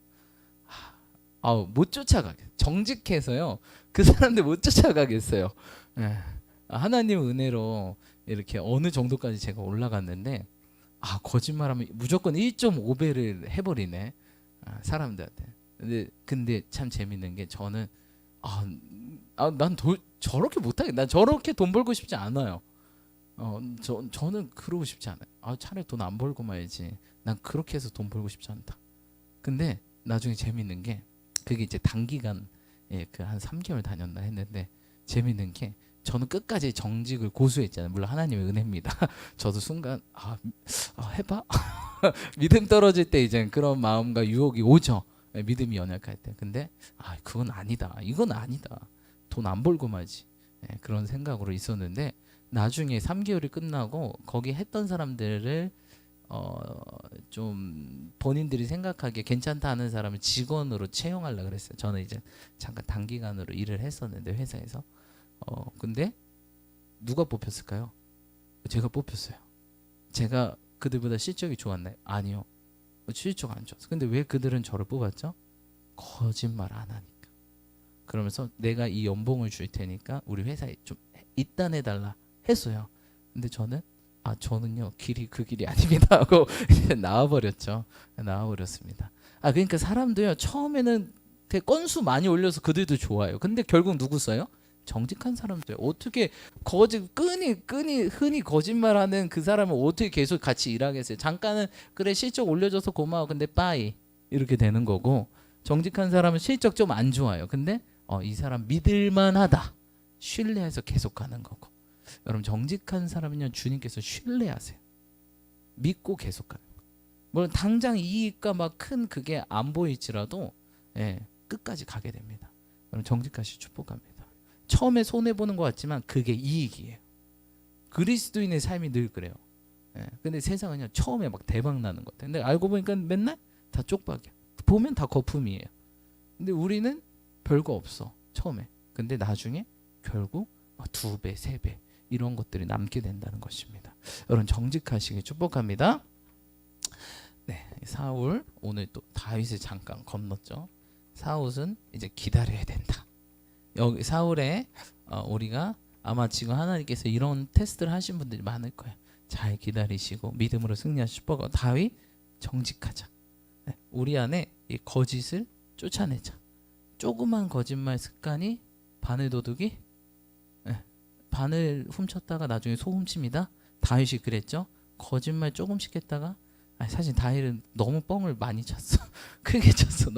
못 쫓아가게 정직해서요. 그 사람들 못 쫓아가겠어요. 예. 하나님 은혜로 이렇게 어느 정도까지 제가 올라갔는데 거짓말하면 무조건 1.5배를 해버리네 사람들한테. 근데 참 재밌는 게 저는 난 저렇게 못하겠. 난 저렇게 돈 벌고 싶지 않아요. 저는 그러고 싶지 않아요. 차라리 돈 안 벌고 말지. 난 그렇게 해서 돈 벌고 싶지 않다. 근데 나중에 재밌는 게 그게 이제 단기간 한 3개월 다녔나 했는데 재밌는 게 저는 끝까지 정직을 고수했잖아요. 물론 하나님의 은혜입니다. 저도 순간 해봐. 믿음 떨어질 때 이제 그런 마음과 유혹이 오죠. 믿음이 연약할 때. 근데 그건 아니다. 이건 아니다. 돈 안 벌고 말지. 그런 생각으로 있었는데 나중에 3개월이 끝나고 거기 했던 사람들을 좀 본인들이 생각하기에 괜찮다 하는 사람을 직원으로 채용하려고 그랬어요. 저는 이제 잠깐 단기간으로 일을 했었는데 회사에서. 근데 누가 뽑혔을까요? 제가 뽑혔어요. 제가 그들보다 실적이 좋았나요? 아니요. 실적 안 좋았어. 근데 왜 그들은 저를 뽑았죠? 거짓말 안 하니까. 그러면서 내가 이 연봉을 줄 테니까 우리 회사에 좀 입단해달라 했어요. 근데 저는요 그 길이 아닙니다 하고 나와버렸죠. 나와버렸습니다. 그러니까 사람도요 처음에는 되게 건수 많이 올려서 그들도 좋아요. 근데 결국 누구 써요? 정직한 사람들. 어떻게 흔히 거짓말하는 그 사람은 어떻게 계속 같이 일하겠어요? 잠깐은 그래 실적 올려줘서 고마워. 근데 빠이 이렇게 되는 거고, 정직한 사람은 실적 좀 안 좋아요. 근데 이 사람 믿을만하다. 신뢰해서 계속 가는 거고. 여러분 정직한 사람은요 주님께서 신뢰하세요. 믿고 계속 가는 거. 물론 당장 이익과 막 큰 그게 안 보일지라도 끝까지 가게 됩니다. 여러분 정직하시 축복합니다. 처음에 손해 보는 것 같지만 그게 이익이에요. 그리스도인의 삶이 늘 그래요. 근데 세상은요 처음에 막 대박 나는 것 같아요. 근데 알고 보니까 맨날 다 쪽박이야. 보면 다 거품이에요. 근데 우리는 별거 없어 처음에. 근데 나중에 결국 2배, 3배 이런 것들이 남게 된다는 것입니다. 여러분 정직하시길 축복합니다. 사울 오늘 또 다윗을 잠깐 건넜죠. 사울은 이제 기다려야 된다. 여기 사울에 우리가 아마 지금 하나님께서 이런 테스트를 하신 분들이 많을 거예요. 잘 기다리시고 믿음으로 승리하실 거고, 다윗 정직하자. 우리 안에 이 거짓을 쫓아내자. 조그만 거짓말 습관이 바늘 도둑이 바늘 훔쳤다가 나중에 소 훔칩니다. 다윗이 그랬죠. 거짓말 조금씩 했다가 사실 다윗은 너무 뻥을 많이 쳤어. 크게 쳤어.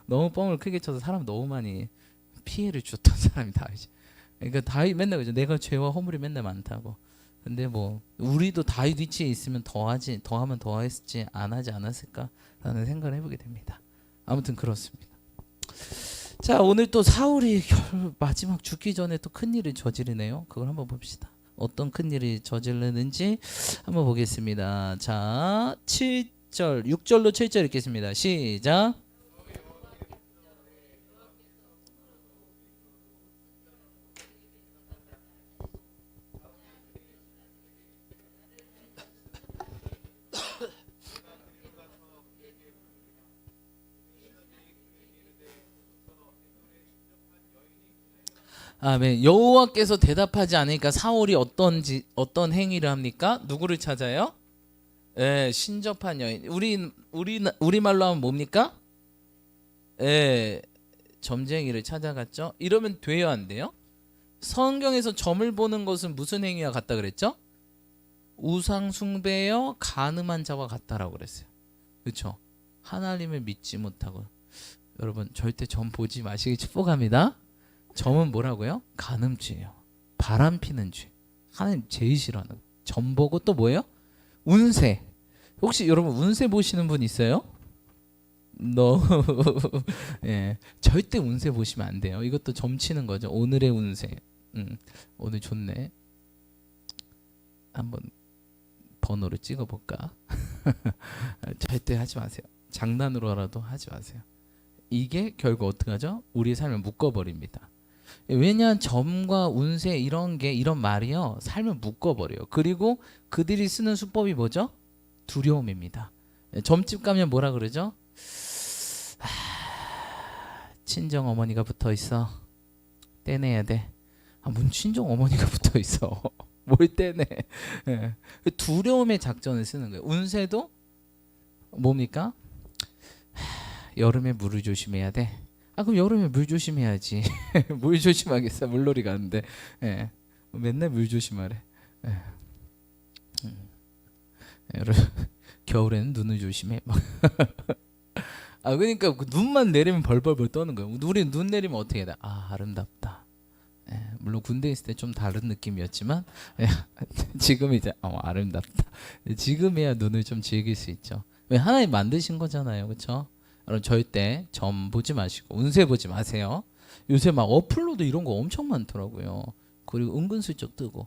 너무 뻥을 크게 쳐서 사람 너무 많이 피해를 줬던 사람이 다윗이. 그러니까 다윗 맨날 그죠. 내가 죄와 허물이 맨날 많다고. 근데 뭐 우리도 다윗 위치에 있으면 더하면 더했지 안 하지 않았을까라는 생각을 해보게 됩니다. 아무튼 그렇습니다. 자, 오늘 또 사울이 마지막 죽기 전에 또 큰일을 저지르네요. 그걸 한번 봅시다. 어떤 큰일이 저지르는지 한번 보겠습니다. 자, 6절로 7절 읽겠습니다. 시작. 아멘. 여호와께서 대답하지 않으니까 사울이 어떤 행위를 합니까? 누구를 찾아요? 신접한 여인. 우리 말로 하면 뭡니까? 점쟁이를 찾아갔죠. 이러면 돼요, 안 돼요? 성경에서 점을 보는 것은 무슨 행위와 같다 그랬죠? 우상 숭배여 간음한 자와 같다라고 그랬어요. 그렇죠? 하나님을 믿지 못하고 여러분 절대 점 보지 마시기 축복합니다. 점은 뭐라고요? 간음죄예요. 바람피는 죄. 하나님 제일 싫어하는 거. 점 보고 또 뭐예요? 운세. 혹시 여러분 운세 보시는 분 있어요? 너 예, 절대 운세 보시면 안 돼요. 이것도 점치는 거죠. 오늘의 운세. 오늘 좋네. 한번 번호를 찍어볼까? 절대 하지 마세요. 장난으로라도 하지 마세요. 이게 결국 어떻게 하죠? 우리의 삶을 묶어버립니다. 왜냐 점과 운세 이런 게 이런 말이요 삶을 묶어버려요. 그리고 그들이 쓰는 수법이 뭐죠? 두려움입니다. 점집 가면 뭐라 그러죠? 친정 어머니가 붙어 있어. 떼내야 돼. 뭔 친정 어머니가 붙어 있어. 뭘 떼내? 예. 두려움의 작전을 쓰는 거예요. 운세도 뭡니까? 여름에 물을 조심해야 돼. 그럼 여름에 물 조심해야지. 물 조심하겠어. 물놀이 가는데. 예. 맨날 물 조심하래. 예. 여름 겨울에는 눈을 조심해. 그러니까 눈만 내리면 벌벌벌 떠는 거예요. 우리 눈 내리면 어떻게 해야 돼? 아름답다. 예, 물론 군대 있을 때 좀 다른 느낌이었지만 예, 지금 이제 아름답다. 지금이야 눈을 좀 즐길 수 있죠. 왜 하나님 만드신 거잖아요, 그렇죠? 여러분 절대 점 보지 마시고 운세 보지 마세요. 요새 막 어플로도 이런 거 엄청 많더라고요. 그리고 은근슬쩍 뜨고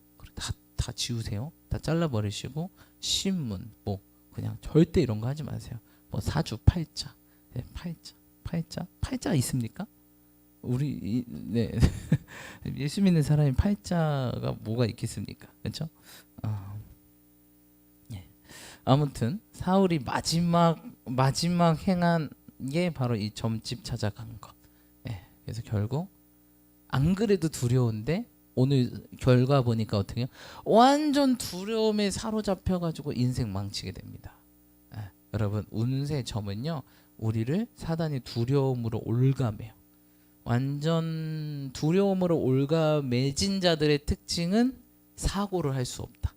다 지우세요. 다 잘라버리시고 신문 뭐 그냥 절대 이런 거 하지 마세요. 뭐 사주 팔자, 네, 팔자 있습니까? 우리 네 예수 믿는 사람이 팔자가 뭐가 있겠습니까? 그렇죠? 예. 아무튼 사울이 마지막 행한 게 바로 이 점집 찾아간 것. 예. 그래서 결국 안 그래도 두려운데 오늘 결과 보니까 어떻게 해요? 완전 두려움에 사로잡혀가지고 인생 망치게 됩니다. 예. 여러분 운세 점은요 우리를 사단이 두려움으로 올가매요. 완전 두려움으로 올가매진 자들의 특징은 사고를 할 수 없다.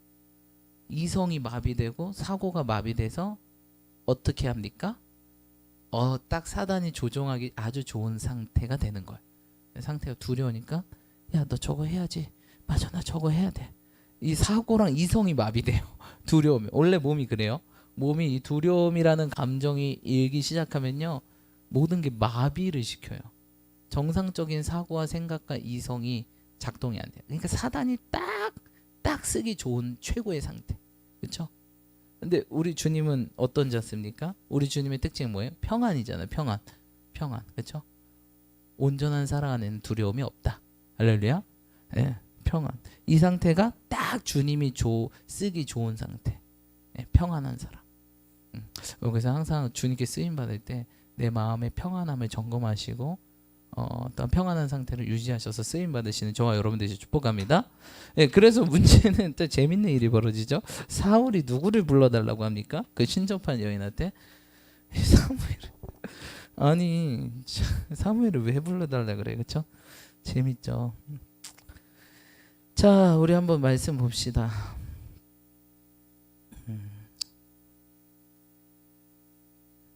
이성이 마비되고 사고가 마비돼서 어떻게 합니까? 딱 사단이 조종하기 아주 좋은 상태가 되는 거예요. 상태가 두려우니까 야, 너 저거 해야지. 맞아, 나 저거 해야 돼. 이 사고랑 이성이 마비돼요. 두려움이. 원래 몸이 그래요. 몸이 이 두려움이라는 감정이 일기 시작하면요. 모든 게 마비를 시켜요. 정상적인 사고와 생각과 이성이 작동이 안 돼요. 그러니까 사단이 딱 쓰기 좋은 최고의 상태. 그렇죠? 근데 우리 주님은 어떤 자습니까? 우리 주님의 특징은 뭐예요? 평안이잖아요. 평안. 그렇죠? 온전한 사랑 안에는 두려움이 없다. 할렐루야. 예, 평안. 이 상태가 딱 주님이 쓰기 좋은 상태. 예, 평안한 사람. 그래서 항상 주님께 쓰임 받을 때 내 마음의 평안함을 점검하시고 어떤 평안한 상태를 유지하셔서 쓰임 받으시는 저와 여러분들이 축복합니다. 예, 그래서 문제는 또 재밌는 일이 벌어지죠. 사울이 누구를 불러달라고 합니까? 그 신접한 여인한테 사무엘을 왜 불러달라 그래, 그렇죠? 재밌죠. 자, 우리 한번 말씀 봅시다.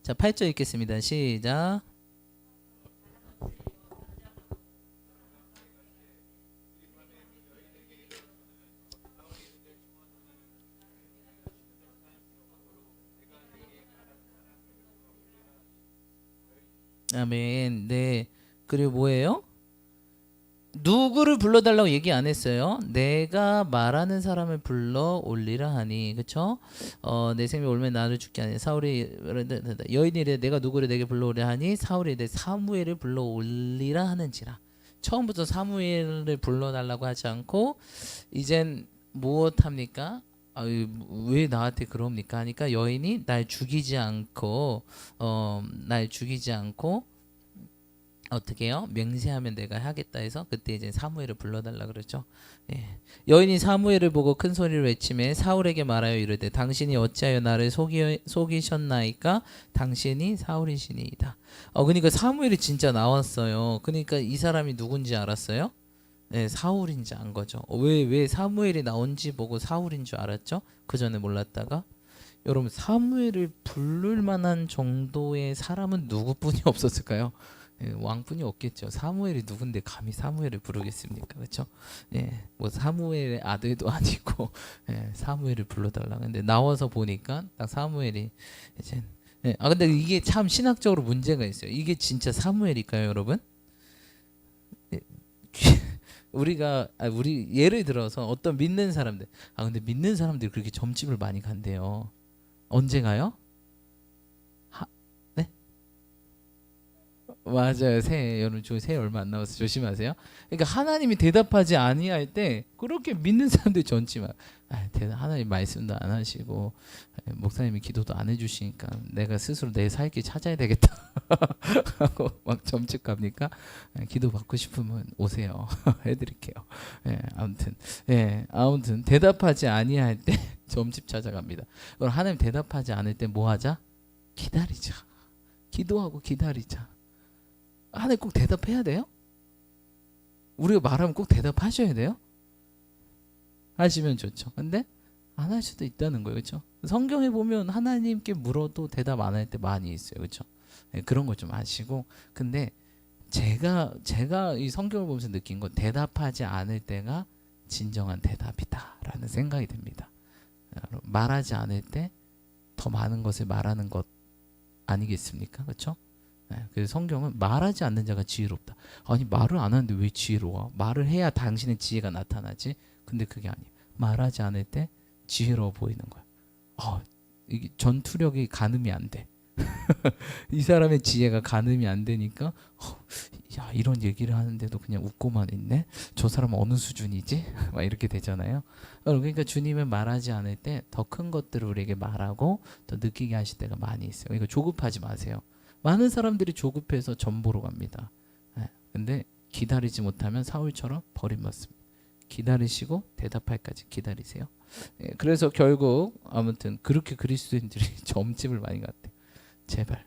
자, 8절 읽겠습니다. 시작. 아멘. 네. 그리고 뭐예요? 누구를 불러달라고 얘기 안 했어요. 내가 말하는 사람을 불러 올리라 하니, 그렇죠? 내 생명이 올면 나를 죽게 하니 사울이 여인이 이르되 내가 누구를 내게 불러오려 하니 사울이 이르되 사무엘을 불러 올리라 하는지라. 처음부터 사무엘을 불러달라고 하지 않고 이젠 무엇합니까? 왜 나한테 그럽니까? 하니까 여인이 날 죽이지 않고 어떻게 해요? 맹세하면 내가 하겠다 해서 그때 이제 사무엘을 불러달라 그러죠. 예. 여인이 사무엘을 보고 큰 소리를 외치매 사울에게 말하여 이르되 당신이 어찌하여 나를 속이셨나이까? 당신이 사울이시니이다. 그러니까 사무엘이 진짜 나왔어요. 그러니까 이 사람이 누군지 알았어요? 네, 사울인지 안 거죠. 왜 사무엘이 나온지 보고 사울인 줄 알았죠? 그 전에 몰랐다가 여러분 사무엘을 부를 만한 정도의 사람은 누구뿐이 없었을까요? 예, 왕뿐이 없겠죠. 사무엘이 누군데 감히 사무엘을 부르겠습니까? 그렇죠? 예, 뭐 사무엘의 아들도 아니고 예, 사무엘을 불러달라. 근데 나와서 보니까 딱 사무엘이 이제 예, 근데 이게 참 신학적으로 문제가 있어요. 이게 진짜 사무엘일까요, 여러분? 예, 우리 예를 들어서 어떤 믿는 사람들 근데 믿는 사람들이 그렇게 점집을 많이 간대요. 언제 가요? 네? 맞아요. 새해 여러분 새해 얼마 안 남아서 조심하세요. 그러니까 하나님이 대답하지 아니할 때 그렇게 믿는 사람들 전치만 하나님 말씀도 안 하시고 목사님이 기도도 안 해주시니까 내가 스스로 내 살 길 찾아야 되겠다 하고 막 점집 갑니까? 기도 받고 싶으면 오세요. 해드릴게요. 아무튼 대답하지 아니할 때 점집 찾아갑니다. 그럼 하나님 대답하지 않을 때 뭐 하자? 기다리자. 기도하고 기다리자. 하나님 꼭 대답해야 돼요? 우리가 말하면 꼭 대답하셔야 돼요? 하시면 좋죠. 근데 안 할 수도 있다는 거예요. 그렇죠? 성경에 보면 하나님께 물어도 대답 안 할 때 많이 있어요. 그렇죠? 네, 그런 거 좀 아시고. 근데 제가 이 성경을 보면서 느낀 건 대답하지 않을 때가 진정한 대답이다라는 생각이 듭니다. 말하지 않을 때 더 많은 것을 말하는 것 아니겠습니까? 그렇죠? 네, 그래서 성경은 말하지 않는 자가 지혜롭다. 아니 말을 안 하는데 왜 지혜로워? 말을 해야 당신의 지혜가 나타나지. 근데 그게 아니에요. 말하지 않을 때 지혜로워 보이는 거야. 이게 전투력이 가늠이 안 돼. 이 사람의 지혜가 가늠이 안 되니까 야 이런 얘기를 하는데도 그냥 웃고만 있네. 저 사람은 어느 수준이지? 막 이렇게 되잖아요. 그러니까 주님은 말하지 않을 때 더 큰 것들을 우리에게 말하고 더 느끼게 하실 때가 많이 있어요. 그러니까 조급하지 마세요. 많은 사람들이 조급해서 전보로 갑니다. 근데 기다리지 못하면 사울처럼 버림받습니다. 기다리시고 대답할까지 기다리세요. 그래서 결국 아무튼 그렇게 그리스도인들이 점집을 많이 갔대요. 제발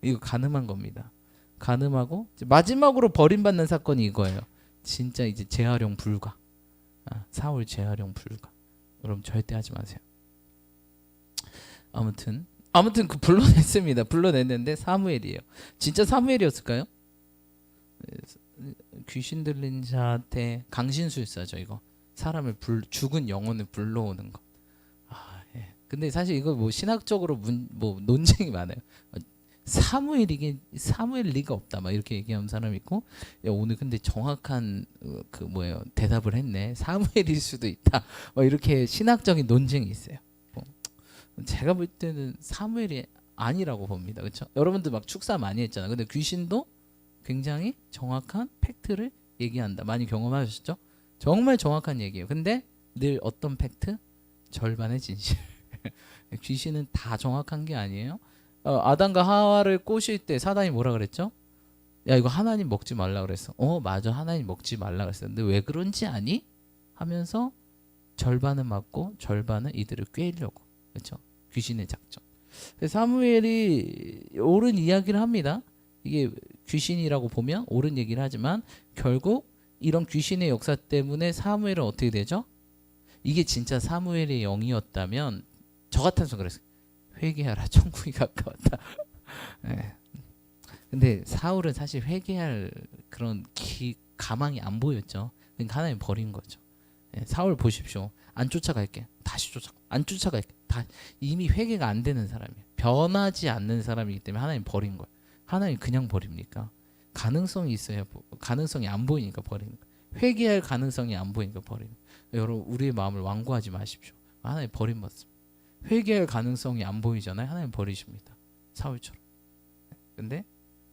이거 가늠한 겁니다. 가늠하고 마지막으로 버림받는 사건이 이거예요. 진짜 이제 재활용 불가. 사울 재활용 불가. 여러분 절대 하지 마세요. 아무튼 그 불러냈습니다. 불러냈는데 사무엘이에요. 진짜 사무엘이었을까요? 귀신 들린 자한테 강신술사죠. 이거 사람을 죽은 영혼을 불러오는 거. 근데 사실 이거 뭐 신학적으로 뭐 논쟁이 많아요. 사무엘 리가 없다 막 이렇게 얘기하는 사람이 있고 오늘 근데 정확한 대답을 했네. 사무엘일 수도 있다. 막 이렇게 신학적인 논쟁이 있어요. 제가 볼 때는 사무엘이 아니라고 봅니다. 그렇죠? 여러분들 막 축사 많이 했잖아요. 근데 귀신도 굉장히 정확한 팩트를 얘기한다. 많이 경험하셨죠? 정말 정확한 얘기예요. 근데 늘 어떤 팩트? 절반의 진실. 귀신은 다 정확한 게 아니에요. 아담과 하와를 꼬실 때 사단이 뭐라 그랬죠? 야 이거 하나님 먹지 말라 그랬어. 맞아 하나님 먹지 말라 그랬어. 근데 왜 그런지 아니? 하면서 절반은 맞고 절반은 이들을 꿰려고. 그렇죠? 귀신의 작전. 사무엘이 옳은 이야기를 합니다. 이게 귀신이라고 보면 옳은 얘기를 하지만 결국 이런 귀신의 역사 때문에 사무엘은 어떻게 되죠? 이게 진짜 사무엘의 영이었다면 저 같아서 그랬어요. 회개하라 천국이 가까웠다. 네. 근데 사울은 사실 회개할 그런 가망이 안 보였죠. 그러니까 하나님 버린 거죠. 네. 사울 보십시오. 안 쫓아갈게. 다시 안 쫓아갈게. 이미 회개가 안 되는 사람이에요. 변하지 않는 사람이기 때문에 하나님 버린 거예요. 하나님 그냥 버립니까? 가능성이 있어야 가능성이 안 보이니까 버리는 거예요. 회개할 가능성이 안 보이니까 버리는 거예요. 여러분 우리의 마음을 완고하지 마십시오. 하나님 버림받습니다. 회개할 가능성이 안 보이잖아요. 하나님 버리십니다. 사울처럼. 근데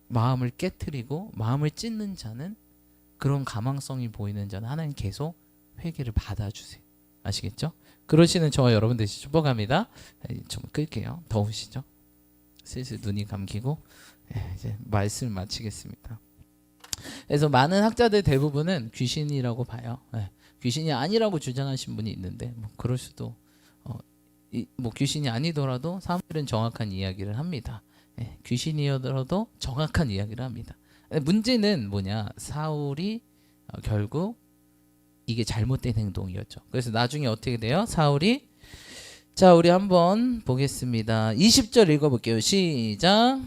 마음을 깨트리고 마음을 찢는 자는 그런 가망성이 보이는 자는 하나님 계속 회개를 받아주세요. 아시겠죠? 그러시는 저와 여러분 되시 축복합니다. 좀 끌게요. 더우시죠? 슬슬 눈이 감기고 이제 말씀을 마치겠습니다. 그래서 많은 학자들 대부분은 귀신이라고 봐요. 귀신이 아니라고 주장하신 분이 있는데 뭐 그럴 수도 뭐 귀신이 아니더라도 사무엘은 정확한 이야기를 합니다. 귀신이더라도 정확한 이야기를 합니다. 문제는 뭐냐? 사울이 결국 이게 잘못된 행동이었죠. 그래서 나중에 어떻게 돼요? 사울이 자, 우리 한번 보겠습니다. 20절 읽어볼게요. 시작.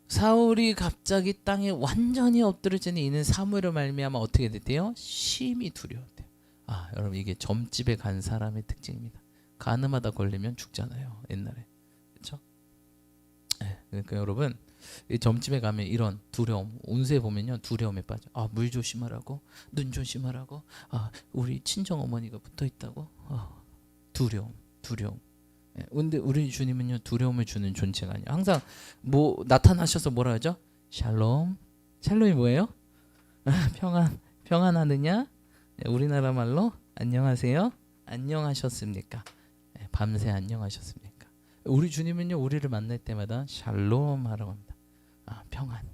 사울이 갑자기 땅에 완전히 엎드러지는 이는 사무엘을 말미암아 어떻게 됐대요? 심히 두려웠대요. 아, 여러분 이게 점집에 간 사람의 특징입니다. 가늠하다 걸리면 죽잖아요. 옛날에. 그렇죠? 네, 그러니까 여러분 이 점집에 가면 이런 두려움, 운세 보면요 두려움에 빠져. 아, 물 조심하라고, 눈 조심하라고, 아, 우리 친정 어머니가 붙어 있다고. 두려움. 예, 근데 우리 주님은요 두려움을 주는 존재가 아니에요. 항상 뭐 나타나셔서 뭐라 하죠? 샬롬. 샬롬이 뭐예요? 평안하느냐? 예, 우리나라 말로 안녕하세요. 안녕하셨습니까? 예, 밤새 안녕하셨습니까? 우리 주님은요 우리를 만날 때마다 샬롬 하라고 합니다. 아, 평안.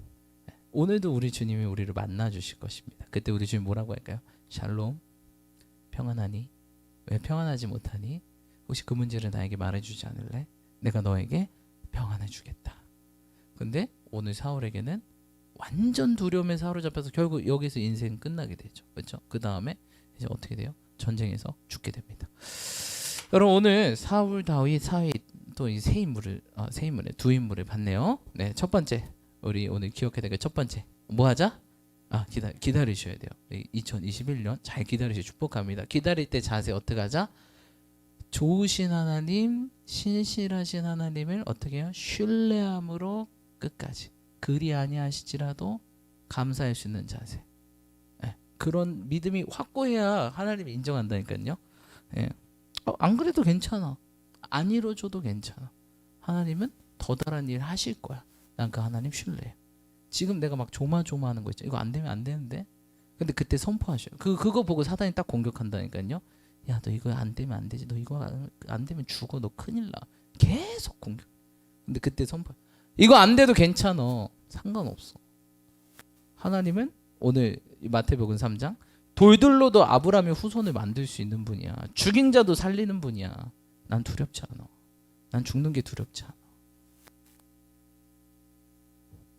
예, 오늘도 우리 주님이 우리를 만나 주실 것입니다. 그때 우리 주님 뭐라고 할까요? 샬롬. 평안하니? 왜 평안하지 못하니? 혹시 그 문제를 나에게 말해주지 않을래? 내가 너에게 평안을 주겠다. 근데 오늘 사울에게는 완전 두려움에 사로잡혀서 결국 여기서 인생 끝나게 되죠. 그렇죠? 그 다음에 이제 어떻게 돼요? 전쟁에서 죽게 됩니다. 여러분 오늘 사울, 다윗, 또 이 세 인물을 두 인물을 봤네요. 네, 첫 번째 우리 오늘 기억해야 될 첫 번째 뭐 하자? 아, 기다리셔야 돼요. 2021년 잘 기다리시고 축복합니다. 기다릴 때 자세 어떻게 하자? 좋으신 하나님, 신실하신 하나님을 어떻게 해요? 신뢰함으로 끝까지. 그리 아니하시지라도 감사할 수 있는 자세. 예, 그런 믿음이 확고해야 하나님이 인정한다니까요. 예. 안 그래도 괜찮아. 안 이루어져도 괜찮아. 하나님은 더 다른 일 하실 거야. 난 그 하나님 신뢰해. 지금 내가 막 조마조마하는 거 있죠. 이거 안 되면 안 되는데. 근데 그때 선포하셔요. 그거 보고 사단이 딱 공격한다니까요. 야, 너 이거 안 되면 안 되지. 너 이거 안 되면 죽어. 너 큰일 나. 계속 공격. 근데 그때 선포. 이거 안 돼도 괜찮아. 상관없어. 하나님은 오늘 마태복음 3장 돌들로도 아브라함의 후손을 만들 수 있는 분이야. 죽인 자도 살리는 분이야. 난 두렵지 않아. 난 죽는 게 두렵지 않아.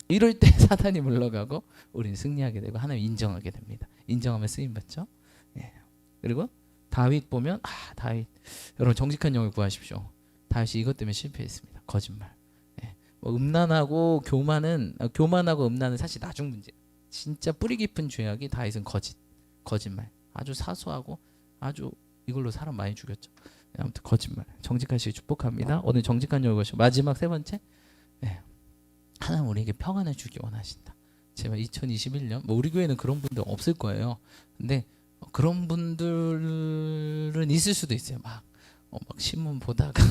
이럴 때 사단이 물러가고 우리는 승리하게 되고 하나님 인정하게 됩니다. 인정하면 쓰임 받죠. 예. 그리고 다윗 보면 다윗 여러분 정직한 영을 구하십시오. 다윗이 이것 때문에 실패했습니다. 거짓말. 예. 뭐 음란하고 교만하고 음란은 사실 나중 문제. 진짜 뿌리 깊은 죄악이 다윗은 거짓말. 아주 사소하고 아주 이걸로 사람 많이 죽였죠. 예, 아무튼 거짓말. 정직하시기 축복합니다. 오늘 정직한 영을 구하시고 마지막 세 번째. 예. 하나님 우리에게 평안을 주기 원하신다. 제발 2021년 뭐 우리 교회는 그런 분들 없을 거예요. 근데 그런 분들은 있을 수도 있어요. 막 신문 보다가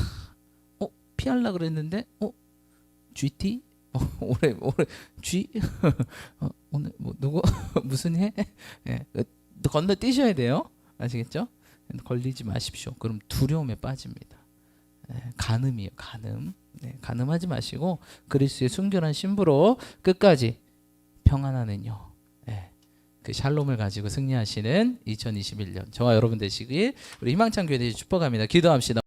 피하려 그랬는데 GT 올해 G 오늘 뭐 누구 무슨 해? 예, 건너뛰셔야 돼요. 아시겠죠? 걸리지 마십시오. 그럼 두려움에 빠집니다. 예, 간음이에요. 간음. 네, 간음하지 마시고 그리스도의 순결한 신부로 끝까지 평안하는요. 그 샬롬을 가지고 승리하시는 2021년 저와 여러분 되시길 우리 희망찬 교회 되시 축복합니다. 기도합시다.